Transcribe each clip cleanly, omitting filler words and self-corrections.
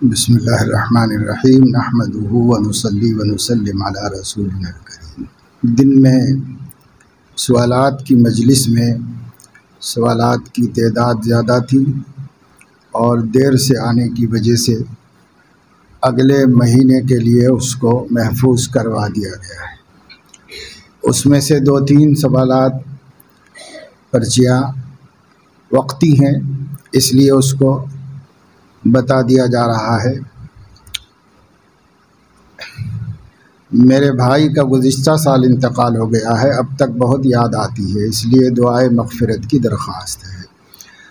بسم اللہ الرحمن الرحیم نحمدہ ونصلی ونسلم علی رسولنا الکریم۔ دن میں سوالات کی مجلس میں سوالات کی تعداد زیادہ تھی اور دیر سے آنے کی وجہ سے اگلے مہینے کے لیے اس کو محفوظ کروا دیا گیا ہے۔ اس میں سے 2-3 سوالات پرچیاں وقتی ہیں، اس لیے اس کو بتا دیا جا رہا ہے۔ میرے بھائی کا گزشتہ سال انتقال ہو گیا ہے، اب تک بہت یاد آتی ہے، اس لیے دعائے مغفرت کی درخواست ہے۔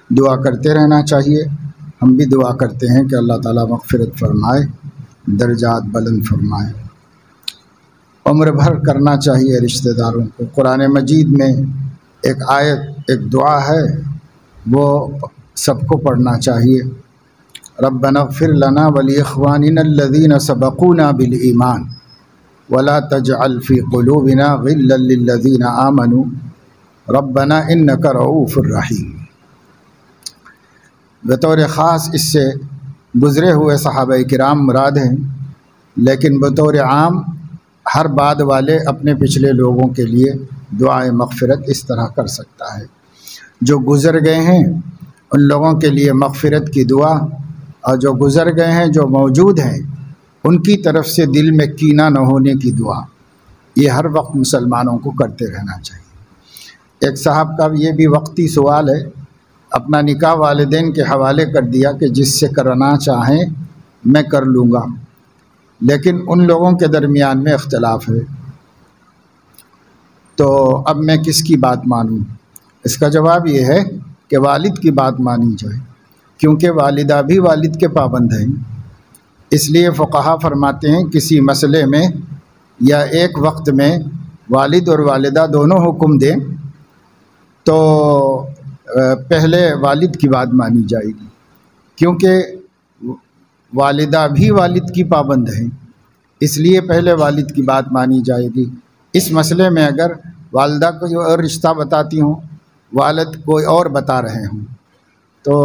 دعا کرتے رہنا چاہیے، ہم بھی دعا کرتے ہیں کہ اللہ تعالیٰ مغفرت فرمائے، درجات بلند فرمائے۔ عمر بھر کرنا چاہیے رشتہ داروں کو۔ قرآن مجید میں ایک آیت، ایک دعا ہے، وہ سب کو پڑھنا چاہیے۔ ربنا اغفر لنا ولاخواننا الذين سبقونا بالایمان ولا تجعل في قلوبنا غلا للذين آمنوا ربنا انك رؤوف رحیم۔ بطور خاص اس سے گزرے ہوئے صحابہ کرام مراد ہیں، لیکن بطور عام ہر بعد والے اپنے پچھلے لوگوں کے لیے دعائے مغفرت اس طرح کر سکتا ہے۔ جو گزر گئے ہیں ان لوگوں کے لیے مغفرت کی دعا، اور جو گزر گئے ہیں، جو موجود ہیں، ان کی طرف سے دل میں کینہ نہ ہونے کی دعا، یہ ہر وقت مسلمانوں کو کرتے رہنا چاہیے۔ ایک صاحب کا یہ بھی وقتی سوال ہے، اپنا نکاح والدین کے حوالے کر دیا کہ جس سے کرنا چاہیں میں کر لوں گا، لیکن ان لوگوں کے درمیان میں اختلاف ہے، تو اب میں کس کی بات مانوں؟ اس کا جواب یہ ہے کہ والد کی بات مانی جائے، کیونکہ والدہ بھی والد کے پابند ہیں۔ اس لیے فقہا فرماتے ہیں کسی مسئلے میں یا ایک وقت میں والد اور والدہ دونوں حکم دیں تو پہلے والد کی بات مانی جائے گی، کیونکہ والدہ بھی والد کی پابند ہیں، اس لیے پہلے والد کی بات مانی جائے گی۔ اس مسئلے میں اگر والدہ کوئی اور رشتہ بتاتی ہوں، والد کوئی اور بتا رہے ہوں، تو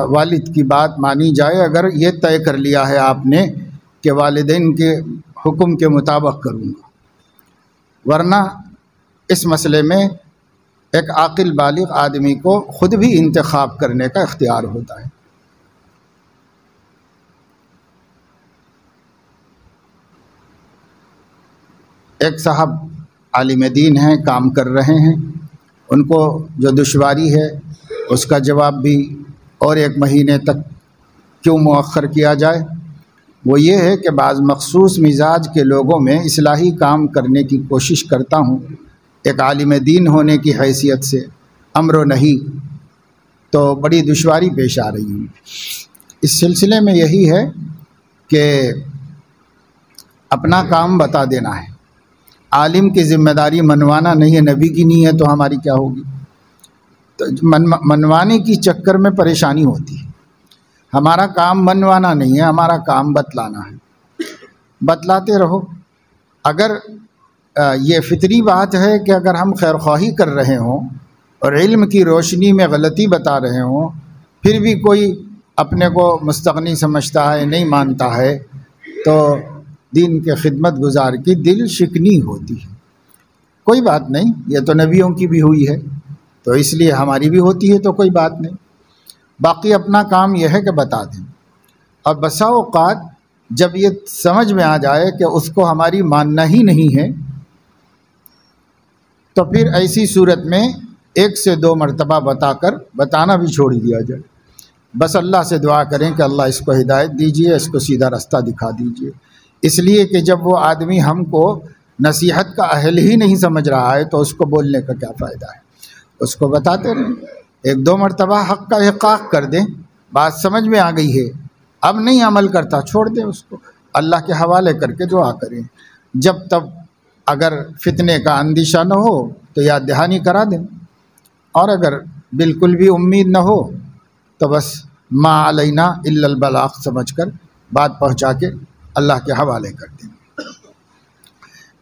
والد کی بات مانی جائے اگر یہ طے کر لیا ہے آپ نے کہ والدین کے حکم کے مطابق کروں گا، ورنہ اس مسئلے میں ایک عاقل بالغ آدمی کو خود بھی انتخاب کرنے کا اختیار ہوتا ہے۔ ایک صاحب عالم دین ہیں، کام کر رہے ہیں، ان کو جو دشواری ہے اس کا جواب بھی اور 1 مہینے تک کیوں مؤخر کیا جائے؟ وہ یہ ہے کہ بعض مخصوص مزاج کے لوگوں میں اصلاحی کام کرنے کی کوشش کرتا ہوں، ایک عالم دین ہونے کی حیثیت سے امر و نہی، تو بڑی دشواری پیش آ رہی ہے۔ اس سلسلے میں یہی ہے کہ اپنا کام بتا دینا ہے۔ عالم کی ذمہ داری منوانا نہیں ہے، نبی کی نہیں ہے تو ہماری کیا ہوگی؟ تو منوانے کی چکر میں پریشانی ہوتی ہے۔ ہمارا کام منوانا نہیں ہے، ہمارا کام بتلانا ہے، بتلاتے رہو۔ اگر یہ فطری بات ہے کہ اگر ہم خیر خواہی کر رہے ہوں اور علم کی روشنی میں غلطی بتا رہے ہوں، پھر بھی کوئی اپنے کو مستغنی سمجھتا ہے، نہیں مانتا ہے، تو دین کے خدمت گزار کی دل شکنی ہوتی ہے۔ کوئی بات نہیں، یہ تو نبیوں کی بھی ہوئی ہے، تو اس لیے ہماری بھی ہوتی ہے، تو کوئی بات نہیں۔ باقی اپنا کام یہ ہے کہ بتا دیں، اور بسا اوقات جب یہ سمجھ میں آ جائے کہ اس کو ہماری ماننا ہی نہیں ہے، تو پھر ایسی صورت میں 1 سے 2 مرتبہ بتانا بھی چھوڑ دیا جائے۔ بس اللہ سے دعا کریں کہ اللہ اس کو ہدایت دیجیے، اس کو سیدھا رستہ دکھا دیجیے، اس لیے کہ جب وہ آدمی ہم کو نصیحت کا اہل ہی نہیں سمجھ رہا ہے تو اس کو بولنے کا کیا فائدہ ہے؟ اس کو بتاتے رہیں، 1-2 مرتبہ حق کا احقاق کر دیں، بات سمجھ میں آ گئی ہے، اب نہیں عمل کرتا، چھوڑ دیں اس کو، اللہ کے حوالے کر کے دعا کریں۔ جب تک اگر فتنے کا اندیشہ نہ ہو تو یاد دہانی کرا دیں، اور اگر بالکل بھی امید نہ ہو تو بس ما علینا الا البلاغ سمجھ کر بات پہنچا کے اللہ کے حوالے کر دیں۔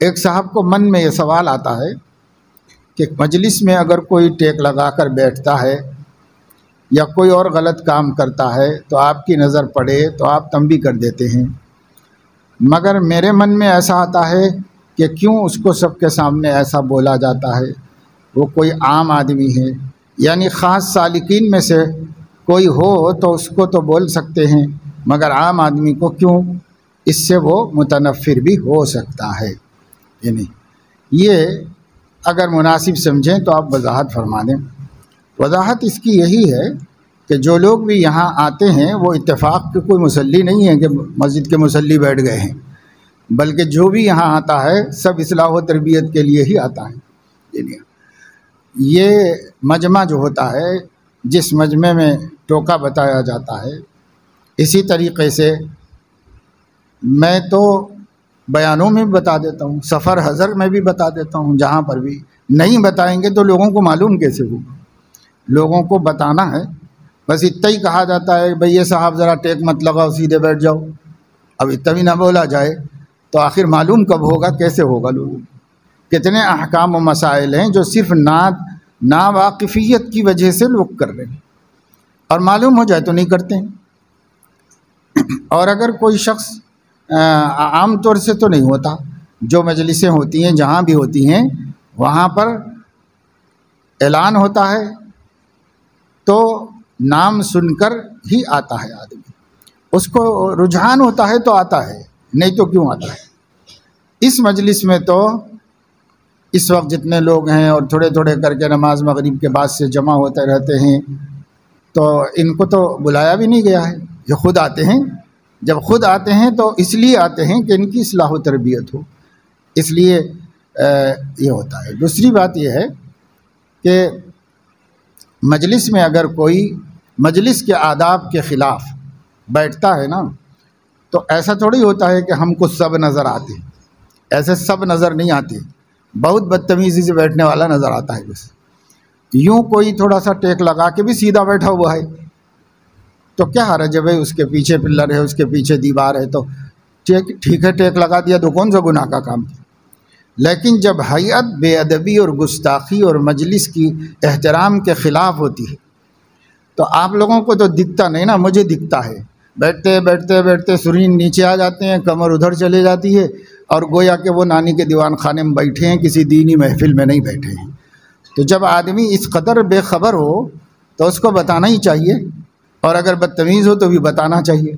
ایک صاحب کو من میں یہ سوال آتا ہے کہ مجلس میں اگر کوئی ٹیک لگا کر بیٹھتا ہے یا کوئی اور غلط کام کرتا ہے تو آپ کی نظر پڑے تو آپ تنبیہ کر دیتے ہیں، مگر میرے من میں ایسا آتا ہے کہ کیوں اس کو سب کے سامنے ایسا بولا جاتا ہے؟ وہ کوئی عام آدمی ہے، یعنی خاص سالکین میں سے کوئی ہو تو اس کو تو بول سکتے ہیں، مگر عام آدمی کو کیوں؟ اس سے وہ متنفر بھی ہو سکتا ہے۔ یعنی یہ اگر مناسب سمجھیں تو آپ وضاحت فرما دیں۔ وضاحت اس کی یہی ہے کہ جو لوگ بھی یہاں آتے ہیں وہ اتفاق کے کوئی مصلی نہیں ہے کہ مسجد کے مصلی بیٹھ گئے ہیں، بلکہ جو بھی یہاں آتا ہے سب اصلاح و تربیت کے لیے ہی آتا ہے۔ یہ مجمع جو ہوتا ہے، جس مجمع میں ٹوکا بتایا جاتا ہے، اسی طریقے سے میں تو بیانوں میں بھی بتا دیتا ہوں، سفر حضر میں بھی بتا دیتا ہوں، جہاں پر بھی نہیں بتائیں گے تو لوگوں کو معلوم کیسے ہوگا؟ لوگوں کو بتانا ہے، بس اتنا ہی کہا جاتا ہے بھئی یہ صاحب ذرا ٹیک مت لگاؤ، سیدھے بیٹھ جاؤ۔ اب اتنا بھی نہ بولا جائے تو آخر معلوم کب ہوگا، کیسے ہوگا؟ لوگوں کو کتنے احکام و مسائل ہیں جو صرف ناواقفیت کی وجہ سے لوگ کر رہے ہیں، اور معلوم ہو جائے تو نہیں کرتے ہیں۔ اور اگر کوئی شخص عام طور سے تو نہیں ہوتا، جو مجلسیں ہوتی ہیں جہاں بھی ہوتی ہیں وہاں پر اعلان ہوتا ہے تو نام سن کر ہی آتا ہے آدمی، اس کو رجحان ہوتا ہے تو آتا ہے، نہیں تو کیوں آتا ہے؟ اس مجلس میں تو اس وقت جتنے لوگ ہیں اور تھوڑے تھوڑے کر کے نماز مغرب کے بعد سے جمع ہوتے رہتے ہیں، تو ان کو تو بلایا بھی نہیں گیا ہے، یہ خود آتے ہیں۔ جب خود آتے ہیں تو اس لیے آتے ہیں کہ ان کی اصلاح و تربیت ہو، اس لیے یہ ہوتا ہے۔ دوسری بات یہ ہے کہ مجلس میں اگر کوئی مجلس کے آداب کے خلاف بیٹھتا ہے نا، تو ایسا تھوڑی ہوتا ہے کہ ہم کو سب نظر آتے ہیں، ایسے سب نظر نہیں آتے، بہت بدتمیزی سے بیٹھنے والا نظر آتا ہے۔ بس یوں کوئی تھوڑا سا ٹیک لگا کے بھی سیدھا بیٹھا ہوا ہے تو کیا حرج ہے؟ بھائی اس کے پیچھے پلر ہے، اس کے پیچھے دیوار ہے تو ٹھیک ہے، ٹیک لگا دیا تو کون سا گناہ کا کام تھا؟ لیکن جب ہیئت بے ادبی اور گستاخی اور مجلس کی احترام کے خلاف ہوتی ہے تو آپ لوگوں کو تو دکھتا نہیں نا، مجھے دکھتا ہے۔ بیٹھتے بیٹھتے بیٹھتے سرین نیچے آ جاتے ہیں، کمر ادھر چلے جاتی ہے، اور گویا کہ وہ نانی کے دیوان خانے میں بیٹھے ہیں، کسی دینی محفل میں نہیں بیٹھے ہیں۔ تو جب آدمی اس قدر بے خبر ہو تو اس کو بتانا ہی چاہیے، اور اگر بدتمیز ہو تو بھی بتانا چاہیے،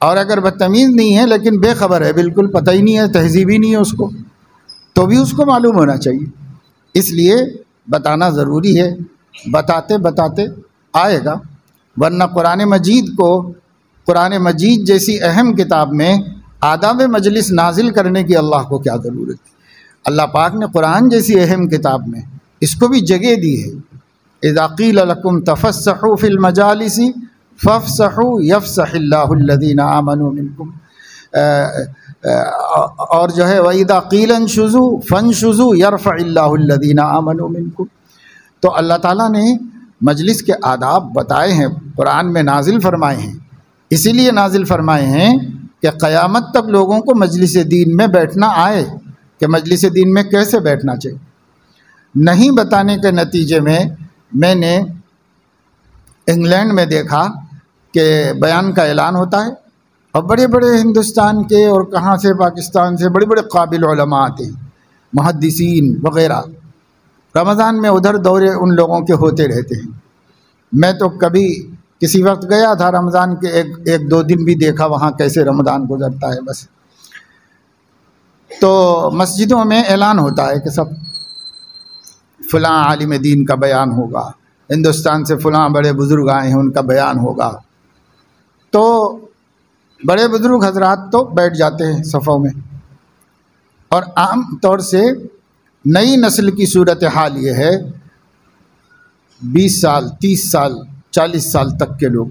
اور اگر بدتمیز نہیں ہے لیکن بے خبر ہے، بالکل پتہ ہی نہیں ہے، تہذیب ہی نہیں ہے اس کو، تو بھی اس کو معلوم ہونا چاہیے۔ اس لیے بتانا ضروری ہے، بتاتے بتاتے آئے گا، ورنہ قرآن مجید جیسی اہم کتاب میں آداب مجلس نازل کرنے کی اللہ کو کیا ضرورت ہے؟ اللہ پاک نے قرآن جیسی اہم کتاب میں اس کو بھی جگہ دی ہے۔ اذا قیل لکم تفسحوا فی المجالس فافسحوا یفسح اللہ الذین آمنوا منکم، اور جو ہے وَإِذَا قِيلَ انشُزُوا فَانشُزُوا يَرْفَعِ اللَّهُ الَّذِينَ آمَنُوا مِنكُمْ۔ تو اللہ تعالیٰ نے مجلس کے آداب بتائے ہیں، قرآن میں نازل فرمائے ہیں، اسی لیے نازل فرمائے ہیں کہ قیامت تک لوگوں کو مجلس دین میں بیٹھنا آئے، کہ مجلس دین میں کیسے بیٹھنا چاہیے۔ نہیں بتانے کے نتیجے میں نے انگلینڈ میں دیکھا کہ بیان کا اعلان ہوتا ہے، اور بڑے بڑے ہندوستان کے اور کہاں سے، پاکستان سے بڑے بڑے قابل علماء آتے ہیں، محدثین وغیرہ، رمضان میں ادھر دورے ان لوگوں کے ہوتے رہتے ہیں۔ میں تو کبھی کسی وقت گیا تھا رمضان کے ایک دو دن بھی دیکھا وہاں کیسے رمضان گزرتا ہے۔ بس تو مسجدوں میں اعلان ہوتا ہے کہ سب فلاں عالم دین کا بیان ہوگا، ہندوستان سے فلاں بڑے بزرگ آئے ہیں ان کا بیان ہوگا، تو بڑے بزرگ حضرات تو بیٹھ جاتے ہیں صفوں میں۔ اور عام طور سے نئی نسل کی صورتحال یہ ہے، 20 سال 30 سال 40 سال تک کے لوگ،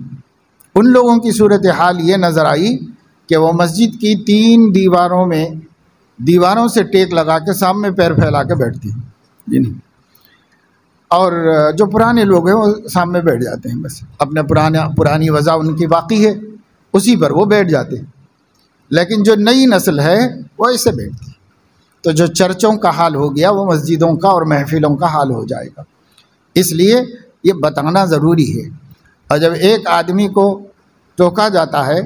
ان لوگوں کی صورتحال یہ نظر آئی کہ وہ مسجد کی 3 دیواروں سے ٹیک لگا کے سامنے پیر پھیلا کے بیٹھتی ہیں، جی نہیں، اور جو پرانے لوگ ہیں وہ سامنے بیٹھ جاتے ہیں، بس اپنے پرانی وضع ان کی باقی ہے، اسی پر وہ بیٹھ جاتے ہیں۔ لیکن جو نئی نسل ہے وہ ایسے بیٹھتی ہے، تو جو چرچوں کا حال ہو گیا وہ مسجدوں کا اور محفلوں کا حال ہو جائے گا۔ اس لیے یہ بتانا ضروری ہے۔ اور جب ایک آدمی کو ٹوکا جاتا ہے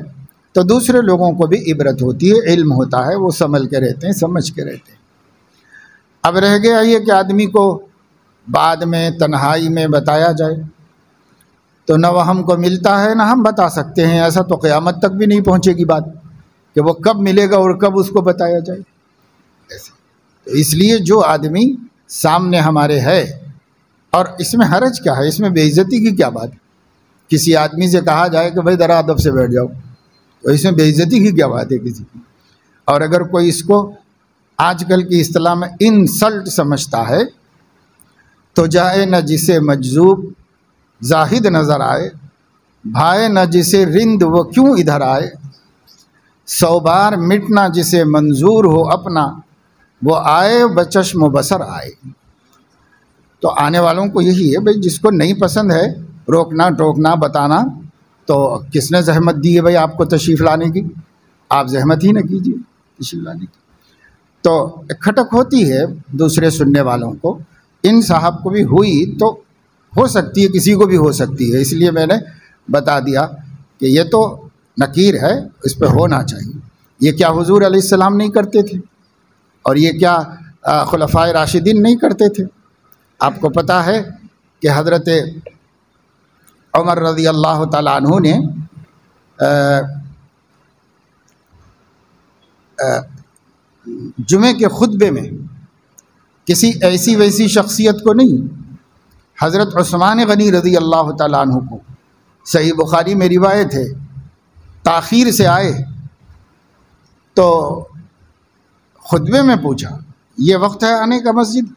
تو دوسرے لوگوں کو بھی عبرت ہوتی ہے، علم ہوتا ہے، وہ سنبھل کے رہتے ہیں، سمجھ کے رہتے ہیں۔ اب رہ گیا یہ کہ آدمی کو بعد میں تنہائی میں بتایا جائے، تو نہ وہ ہم کو ملتا ہے نہ ہم بتا سکتے ہیں، ایسا تو قیامت تک بھی نہیں پہنچے گی بات کہ وہ کب ملے گا اور کب اس کو بتایا جائے ایسے۔ تو اس لیے جو آدمی سامنے ہمارے ہے، اور اس میں حرج کیا ہے، اس میں بے عزتی کی کیا بات ہے؟ کسی آدمی سے کہا جائے کہ بھائی ذرا ادب سے بیٹھ جاؤ، تو اس میں بے عزتی کی کیا بات ہے کسی کی؟ اور اگر کوئی اس کو آج کل کی اصطلاح میں انسلٹ سمجھتا ہے تو جائے نہ جسے مجذوب زاہد نظر آئے، بھائے نہ جسے رند وہ کیوں ادھر آئے، 100 بار مٹنا جسے منظور ہو اپنا، وہ آئے بچشم و بصر آئے۔ تو آنے والوں کو یہی ہے بھائی، جس کو نہیں پسند ہے روکنا ٹوکنا بتانا، تو کس نے زحمت دی ہے بھائی آپ کو تشریف لانے کی؟ آپ زحمت ہی نہ کیجیے تشریف لانے کی۔ تو کھٹک ہوتی ہے دوسرے سننے والوں کو، ان صاحب کو بھی ہوئی تو ہو سکتی ہے، کسی کو بھی ہو سکتی ہے، اس لیے میں نے بتا دیا کہ یہ تو نکیر ہے، اس پہ ہونا چاہیے۔ یہ کیا حضور علیہ السلام نہیں کرتے تھے؟ اور یہ کیا خلفائے راشدین نہیں کرتے تھے؟ آپ کو پتہ ہے کہ حضرت عمر رضی اللہ تعالیٰ عنہ نے جمعے کے خطبے میں کسی ایسی ویسی شخصیت کو نہیں، حضرت عثمان غنی رضی اللہ تعالیٰ عنہ کو، صحیح بخاری میں روایت ہے، تاخیر سے آئے تو خطبے میں پوچھا یہ وقت ہے آنے کا مسجد؟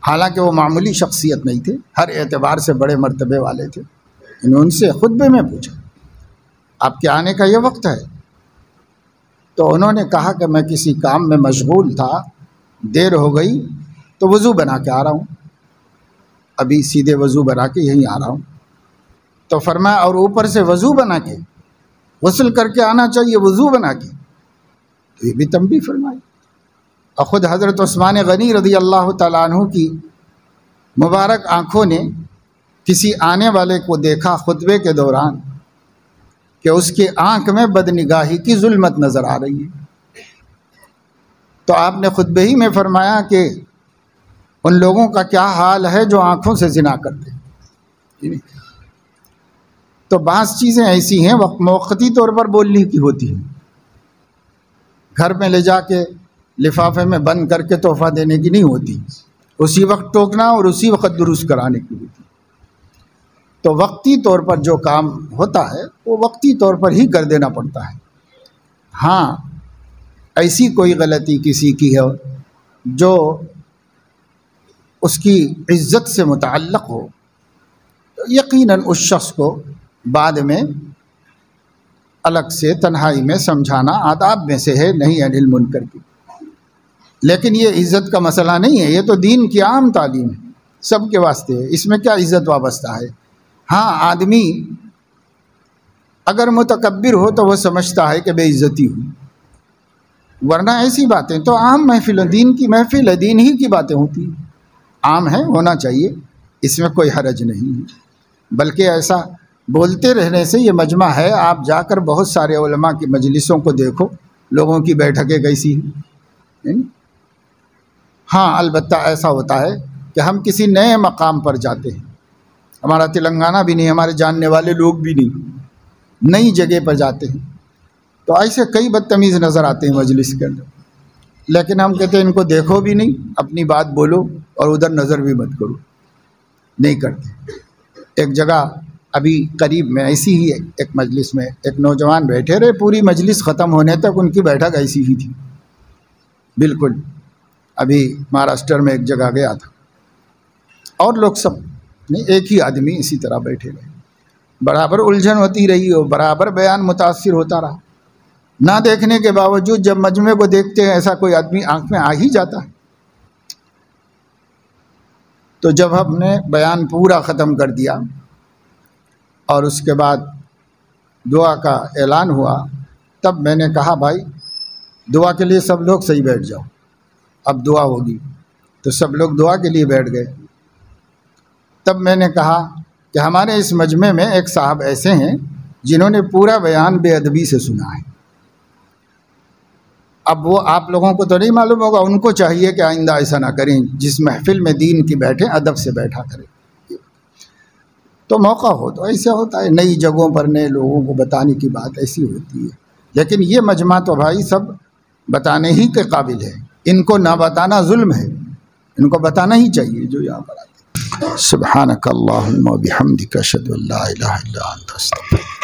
حالانکہ وہ معمولی شخصیت نہیں تھے، ہر اعتبار سے بڑے مرتبے والے تھے، انہوں ان سے خطبے میں پوچھا آپ کے آنے کا یہ وقت ہے؟ تو انہوں نے کہا کہ میں کسی کام میں مشغول تھا، دیر ہو گئی تو وضو بنا کے آ رہا ہوں، ابھی سیدھے وضو بنا کے یہیں آ رہا ہوں۔ تو فرمایا اور اوپر سے وضو بنا کے، غسل کر کے آنا چاہیے وضو بنا کے، تو یہ بھی تنبیہ فرمائی۔ اور خود حضرت عثمان غنی رضی اللہ تعالیٰ عنہ کی مبارک آنکھوں نے کسی آنے والے کو دیکھا خطبے کے دوران کہ اس کی آنکھ میں بدنگاہی کی ظلمت نظر آ رہی ہے، تو آپ نے خطبے ہی میں فرمایا کہ ان لوگوں کا کیا حال ہے جو آنکھوں سے زنا کرتے ہیں۔ تو بعض چیزیں ایسی ہیں موقتی طور پر بولنے کی ہوتی ہیں، گھر میں لے جا کے لفافے میں بند کر کے تحفہ دینے کی نہیں ہوتی، اسی وقت ٹوکنا اور اسی وقت درست کرانے کی ہوتی۔ تو وقتی طور پر جو کام ہوتا ہے وہ وقتی طور پر ہی کر دینا پڑتا ہے۔ ہاں ایسی کوئی غلطی کسی کی ہے جو اس کی عزت سے متعلق ہو، تو یقیناً اس شخص کو بعد میں الگ سے تنہائی میں سمجھانا آداب میں سے ہے، نہیں انل منکر کی۔ لیکن یہ عزت کا مسئلہ نہیں ہے، یہ تو دین کی عام تعلیم ہے، سب کے واسطے ہے، اس میں کیا عزت وابستہ ہے؟ ہاں آدمی اگر متکبر ہو تو وہ سمجھتا ہے کہ بے عزتی ہوئی، ورنہ ایسی باتیں تو عام محفل، دین کی محفل ہے، دین ہی کی باتیں ہوتی ہیں، عام ہے، ہونا چاہیے، اس میں کوئی حرج نہیں ہے۔ بلکہ ایسا بولتے رہنے سے یہ مجمع ہے، آپ جا کر بہت سارے علماء کی مجلسوں کو دیکھو، لوگوں کی بیٹھکیں کیسی ہیں۔ ہاں البتہ ایسا ہوتا ہے کہ ہم کسی نئے مقام پر جاتے ہیں، ہمارا تلنگانہ بھی نہیں، ہمارے جاننے والے لوگ بھی نہیں، نئی جگہ پر جاتے ہیں، تو ایسے کئی بدتمیز نظر آتے ہیں مجلس کے اندر، لیکن ہم کہتے ہیں ان کو دیکھو بھی نہیں، اپنی بات بولو اور ادھر نظر بھی مت کرو، نہیں کرتے۔ ایک جگہ ابھی قریب میں ایسی ہی ایک مجلس میں ایک نوجوان بیٹھے رہے، پوری مجلس ختم ہونے تک ان کی بیٹھک ایسی ہی تھی بالکل۔ ابھی مہاراشٹر میں ایک جگہ گیا تھا، اور لوگ سب نہیں، ایک ہی آدمی اسی طرح بیٹھے رہے، برابر الجھن ہوتی رہی اور برابر بیان متاثر ہوتا رہا، نہ دیکھنے کے باوجود جب مجمع کو دیکھتے ہیں ایسا کوئی آدمی آنکھ میں آ ہی جاتا ہے۔ تو جب ہم نے بیان پورا ختم کر دیا اور اس کے بعد دعا کا اعلان ہوا، تب میں نے کہا بھائی دعا کے لیے سب لوگ صحیح بیٹھ جاؤ، اب دعا ہوگی۔ تو سب لوگ دعا کے لیے بیٹھ گئے، تب میں نے کہا کہ ہمارے اس مجمع میں ایک صاحب ایسے ہیں جنہوں نے پورا بیان بے ادبی سے سنا ہے. اب وہ آپ لوگوں کو تو نہیں معلوم ہوگا، ان کو چاہیے کہ آئندہ ایسا نہ کریں، جس محفل میں دین کی بیٹھیں ادب سے بیٹھا کریں. تو موقع ہو تو ایسا ہوتا ہے، نئی جگہوں پر نئے لوگوں کو بتانے کی بات ایسی ہوتی ہے. لیکن یہ مجمع تو بھائی سب بتانے ہی کے قابل ہے، ان کو نہ بتانا ظلم ہے، ان کو بتانا ہی چاہیے جو یہاں پر آتے ہیں. سبحانک اللہم و بحمدک اشہد ان لا الہ الا انت استغفرک.